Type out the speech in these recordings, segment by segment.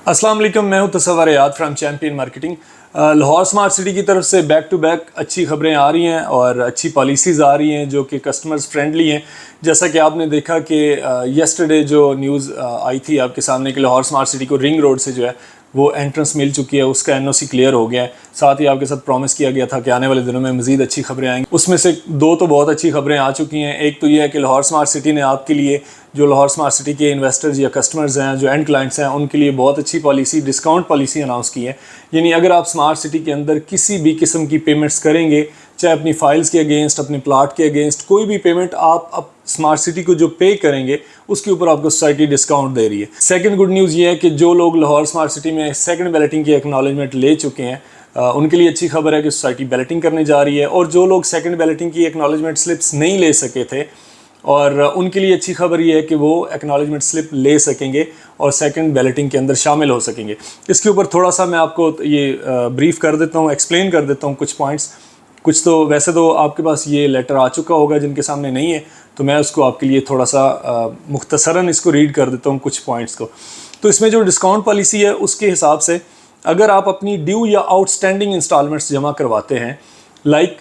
अस्सलाम वालेकुम, मैं हूं तसव्वुर याद from champion marketing. Lahore smart city की तरफ से बैक टू बैक अच्छी खबरें आ रही हैं और अच्छी पॉलिसीज़ आ रही हैं जो कि कस्टमर्स फ्रेंडली हैं। जैसा कि आपने देखा कि येस्टरडे जो न्यूज़ आई थी आपके सामने कि लाहौर स्मार्ट सिटी को रिंग रोड से जो है वो एंट्रेंस मिल चुकी है, उसका एनओसी क्लियर हो गया है। साथ ही आपके साथ प्रॉमिस किया गया था कि आने वाले दिनों में मज़ीद अच्छी खबरें आएंगी। उसमें से दो तो बहुत अच्छी खबरें आ चुकी हैं। एक तो ये है कि लाहौर स्मार्ट सिटी ने आपके लिए, जो लाहौर स्मार्ट सिटी के इन्वेस्टर्स या कस्टमर्स हैं, जो एंड क्लाइंट्स हैं, उनके लिए बहुत अच्छी पॉलिसी, डिस्काउंट पॉलिसी अनाउंस की है। यानी अगर आप स्मार्ट सिटी के अंदर किसी भी किस्म की पेमेंट्स करेंगे, चाहे अपनी फाइल्स के अगेंस्ट, अपने प्लाट के अगेंस्ट, कोई भी पेमेंट आप स्मार्ट सिटी को जो पे करेंगे उसके ऊपर आपको सोसाइटी डिस्काउंट दे रही है। सेकंड गुड न्यूज़ ये है कि जो लोग लाहौर स्मार्ट सिटी में सेकंड बैलेटिंग की एक्नॉलेजमेंट ले चुके हैं उनके लिए अच्छी खबर है कि सोसाइटी बैलेटिंग करने जा रही है। और जो लोग सेकंड बैलेटिंग की एक्नॉलेजमेंट स्लिप्स नहीं ले सके थे और उनके लिए अच्छी खबर ये है कि वो एक्नॉलेजमेंट स्लिप ले सकेंगे और सेकंड बैलेटिंग के अंदर शामिल हो सकेंगे। इसके ऊपर थोड़ा सा मैं आपको ये ब्रीफ कर देता हूँ, एक्सप्लेन कर देता हूँ कुछ पॉइंट्स। कुछ तो वैसे तो आपके पास ये लेटर आ चुका होगा, जिनके सामने नहीं है तो मैं उसको आपके लिए थोड़ा सा मुख्तसरन इसको रीड कर देता हूँ कुछ पॉइंट्स को। तो इसमें जो डिस्काउंट पॉलिसी है उसके हिसाब से अगर आप अपनी ड्यू या आउटस्टैंडिंग इंस्टॉलमेंट्स जमा करवाते हैं, लाइक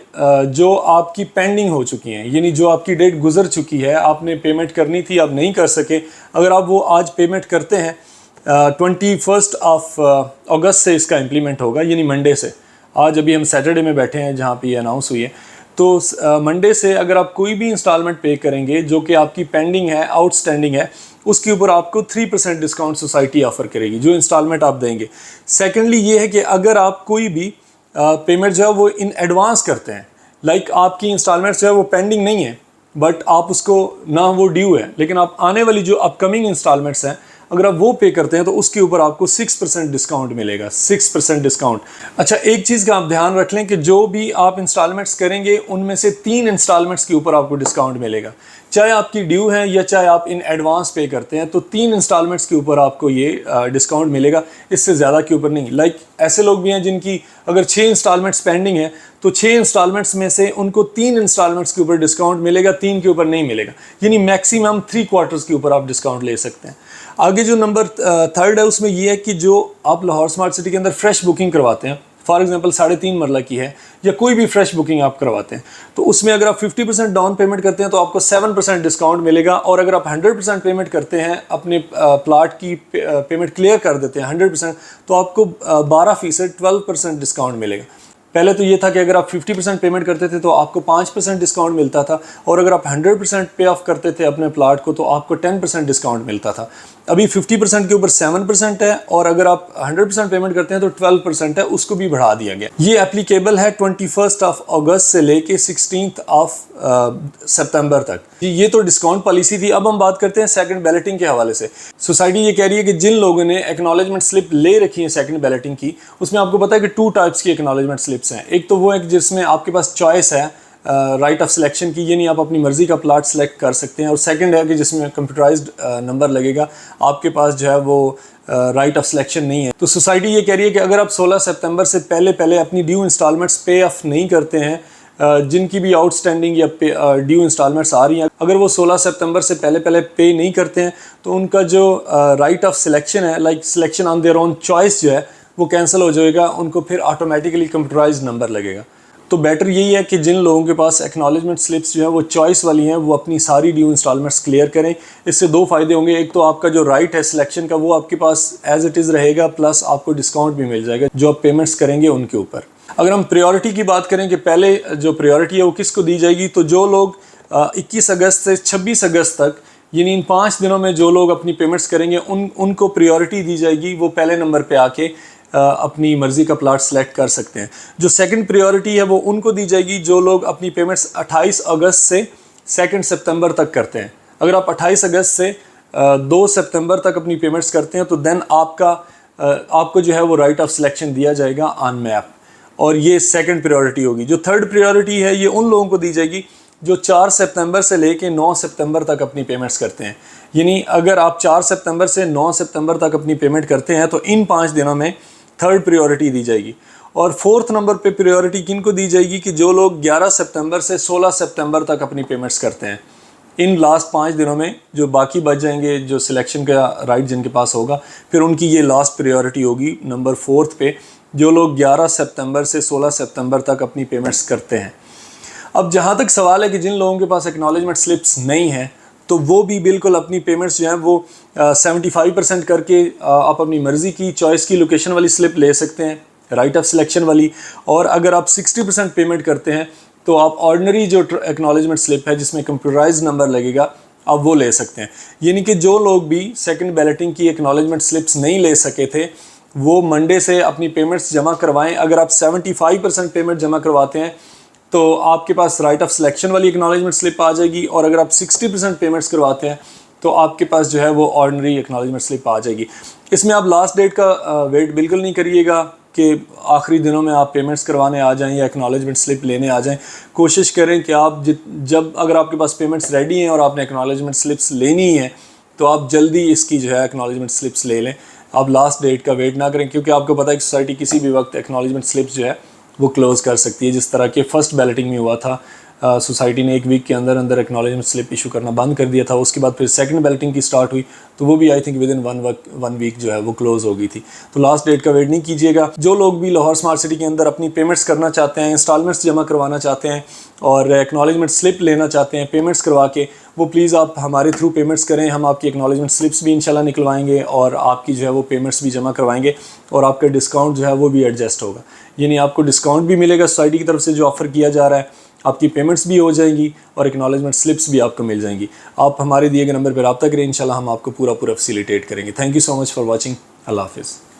जो आपकी पेंडिंग हो चुकी हैं, यानी जो आपकी डेट गुजर चुकी है, आपने पेमेंट करनी थी, आप नहीं कर सके, अगर आप वो आज पेमेंट करते हैं 21 अगस्त से इसका इम्प्लीमेंट होगा, यानी मंडे से। आज अभी हम सैटरडे में बैठे हैं जहाँ पे ये अनाउंस हुई है, तो मंडे से अगर आप कोई भी इंस्टॉलमेंट पे करेंगे जो कि आपकी पेंडिंग है, आउटस्टैंडिंग है, उसके ऊपर आपको 3% डिस्काउंट सोसाइटी ऑफ़र करेगी जो इंस्टॉलमेंट आप देंगे। सेकेंडली ये है कि अगर आप कोई भी पेमेंट जो है वो इन एडवांस करते हैं, लाइक आपकी इंस्टॉलमेंट जो है वो पेंडिंग नहीं है बट आप उसको ना वो ड्यू है, लेकिन आप आने वाली जो अपकमिंग इंस्टॉलमेंट्स हैं अगर आप वो पे करते हैं तो उसके ऊपर आपको 6% डिस्काउंट मिलेगा, 6% डिस्काउंट। अच्छा, एक चीज़ का आप ध्यान रख लें कि जो भी आप इंस्टॉलमेंट्स करेंगे उनमें से 3 इंस्टॉलमेंट्स के ऊपर आपको डिस्काउंट मिलेगा, चाहे आपकी ड्यू है या चाहे आप इन एडवांस पे करते हैं, तो 3 इंस्टॉलमेंट्स के ऊपर आपको ये डिस्काउंट मिलेगा, इससे ज़्यादा के ऊपर नहीं। लाइक ऐसे लोग भी हैं जिनकी अगर 6 इंस्टॉलमेंट्स पेंडिंग है तो 6 इंस्टॉलमेंट्स में से उनको 3 इंस्टॉलमेंट्स के ऊपर डिस्काउंट मिलेगा, 3 के ऊपर नहीं मिलेगा, यानी मैक्सिमम 3 क्वार्टर्स के ऊपर आप डिस्काउंट ले सकते हैं। आगे जो नंबर थर्ड है उसमें यह है कि जो आप लाहौर स्मार्ट सिटी के अंदर फ्रेश बुकिंग करवाते हैं, फॉर एग्जांपल 3.5 मरला की है या कोई भी फ्रेश बुकिंग आप करवाते हैं, तो उसमें अगर आप 50% डाउन पेमेंट करते हैं तो आपको 7% डिस्काउंट मिलेगा। और अगर आप 100% पेमेंट करते हैं, अपने प्लाट की पेमेंट क्लियर कर देते हैं 100%, तो आपको 12% 12% डिस्काउंट मिलेगा। पहले तो ये था कि अगर आप 50% पेमेंट करते थे तो आपको 5% डिस्काउंट मिलता था, और अगर आप 100% पे ऑफ करते थे अपने प्लाट को तो आपको 10% डिस्काउंट मिलता था। अभी 50% के ऊपर 7% है, और अगर आप 100% पेमेंट करते हैं तो 12% है, उसको भी बढ़ा दिया गया। ये एप्लीकेबल है 21 अगस्त से लेके 16 सितंबर तक। ये तो डिस्काउंट पॉलिसी थी। अब हम बात करते हैं सेकंड बैलेटिंग के हवाले से। सोसाइटी ये कह रही है कि जिन लोगों ने एक्नॉलेजमेंट स्लिप ले रखी है सेकंड बैलेटिंग की, उसमें आपको पता है कि 2 टाइप्स की एक्नॉलेजमेंट स्लिप्स हैं। एक तो वो है जिसमें आपके पास चॉइस है राइट ऑफ सिलेक्शन की, यानी आप अपनी मर्जी का प्लाट सेलेक्ट कर सकते हैं, और सेकंड है कि जिसमें कंप्यूटराइज्ड नंबर लगेगा, आपके पास जो है वो राइट ऑफ सिलेक्शन नहीं है। तो सोसाइटी ये कह रही है कि अगर आप 16 सितंबर से पहले अपनी ड्यू इंस्टॉलमेंट्स पे ऑफ नहीं करते हैं, जिनकी भी आउटस्टैंडिंग या ड्यू इंस्टॉलमेंट्स आ रही हैं, अगर वो 16 सितंबर से पहले पे नहीं करते हैं तो उनका जो राइट ऑफ सिलेक्शन है, like selection on their own choice, जो है वो कैंसिल हो जाएगा। उनको फिर ऑटोमेटिकली कंप्यूटराइज्ड नंबर लगेगा। तो बेटर यही है कि जिन लोगों के पास एक्नॉलेजमेंट स्लिप्स जो है वो चॉइस वाली हैं, वो अपनी सारी ड्यू इंस्टॉलमेंट्स क्लियर करें। इससे 2 फ़ायदे होंगे। एक तो आपका जो राइट है सिलेक्शन का वो आपके पास एज इट इज़ रहेगा, प्लस आपको डिस्काउंट भी मिल जाएगा जो आप पेमेंट्स करेंगे उनके ऊपर। अगर हम प्रायोरिटी की बात करें कि पहले जो प्रायोरिटी है वो किसको दी जाएगी, तो जो लोग 21 अगस्त से 26 अगस्त तक, यानी इन 5 दिनों में जो लोग अपनी पेमेंट्स करेंगे उनको प्रायोरिटी दी जाएगी। वो पहले नंबर पे आके अपनी मर्ज़ी का प्लाट सेलेक्ट कर सकते हैं। जो सेकंड प्रायोरिटी है वो उनको दी जाएगी जो लोग अपनी पेमेंट्स 28 अगस्त से 2 सितंबर तक करते हैं। अगर आप 28 अगस्त से 2 सितंबर तक अपनी पेमेंट्स करते हैं तो देन आपको जो है वो राइट ऑफ सिलेक्शन दिया जाएगा ऑन मैप, और ये सेकंड प्रायोरिटी होगी। जो थर्ड प्रायोरिटी है ये उन लोगों को दी जाएगी जो 4 सितंबर से लेके 9 सितंबर तक अपनी पेमेंट्स करते हैं। यानी अगर आप 4 सितंबर से 9 सितंबर तक अपनी पेमेंट करते हैं तो इन 5 दिनों में थर्ड प्रायोरिटी दी जाएगी। और फोर्थ नंबर पे प्रायोरिटी किनको दी जाएगी कि जो लोग 11 सितंबर से 16 सितंबर तक अपनी पेमेंट्स करते हैं। इन लास्ट 5 दिनों में जो बाकी बच जाएंगे, जो सिलेक्शन का राइट जिनके पास होगा, फिर उनकी ये लास्ट प्रायोरिटी होगी नंबर 4 पे, जो लोग 11 सितंबर से 16 सितंबर तक अपनी पेमेंट्स करते हैं। अब जहाँ तक सवाल है कि जिन लोगों के पास एक्नॉलेजमेंट स्लिप्स नहीं हैं, तो वो भी बिल्कुल अपनी पेमेंट्स जो हैं वो 75% करके आप अपनी मर्ज़ी की चॉइस की लोकेशन वाली स्लिप ले सकते हैं, राइट ऑफ सिलेक्शन वाली। और अगर आप 60% पेमेंट करते हैं तो आप ऑर्डिनरी जो एक्नॉलेजमेंट स्लिप है जिसमें कंप्यूटराइज नंबर लगेगा, आप वो ले सकते हैं। यानी कि जो लोग भी सेकंड बैलेटिंग की एक्नॉलेजमेंट स्लिप्स नहीं ले सके थे, वो मंडे से अपनी पेमेंट्स जमा करवाएं। अगर आप 75% पेमेंट जमा करवाते हैं तो आपके पास राइट ऑफ सिलेक्शन वाली एक्नॉलेजमेंट स्लिप आ जाएगी, और अगर आप 60% पेमेंट्स करवाते हैं तो आपके पास जो है वो ऑर्डिनरी एक्नॉलेजमेंट स्लिप आ जाएगी। इसमें आप लास्ट डेट का वेट बिल्कुल नहीं करिएगा कि आखिरी दिनों में आप पेमेंट्स करवाने आ जाएं या एक्नॉलेजमेंट स्लिप लेने आ जाएं। कोशिश करें कि आप जब अगर आपके पास पेमेंट्स रेडी हैं और आपने एक्नॉलेजमेंट स्लिप्स लेनी है तो आप जल्दी इसकी जो है एक्नॉलेजमेंट स्लिप्स ले लें। आप लास्ट डेट का वेट ना करें, क्योंकि आपको पता है कि सोसाइटी किसी भी वक्त एक्नॉलेजमेंट स्लिप्स जो है वो क्लोज़ कर सकती है, जिस तरह के फर्स्ट बैलेटिंग में हुआ था। सोसाइटी ने 1 वीक के अंदर अंदर एक्नॉलेजमेंट स्लिप इशू करना बंद कर दिया था। उसके बाद फिर सेकंड बैलेटिंग की स्टार्ट हुई तो वो भी आई थिंक विदिन 1 वीक जो है वो क्लोज़ हो गई थी। तो लास्ट डेट का वेट नहीं कीजिएगा। जो लोग भी लाहौर स्मार्ट सिटी के अंदर अपनी पेमेंट्स करना चाहते हैं, इंस्टॉलमेंट्स जमा करवाना चाहते हैं और एक्नॉलेजमेंट स्लिप लेना चाहते हैं पेमेंट्स करवा के, वो प्लीज़ आप हमारे थ्रू पेमेंट्स करें। हम आपकी एक्नॉलेजमेंट स्लिप्स भी इंशाल्लाह निकलवाएंगे और आपकी जो है वो पेमेंट्स भी जमा करवाएंगे, और आपका डिस्काउंट जो है वो भी एडजस्ट होगा। यानी आपको डिस्काउंट भी मिलेगा सोसाइटी की तरफ से जो ऑफ़र किया जा रहा है, आपकी पेमेंट्स भी हो जाएंगी और एक्नॉलेजमेंट स्लिप्स भी आपको मिल जाएंगी। आप हमारे दिए गए नंबर पर रब्ता करें, इंशाल्लाह हम आपको पूरा फैसिलिटेट करेंगे। Thank you so much for watching. अल्लाह हाफिज़।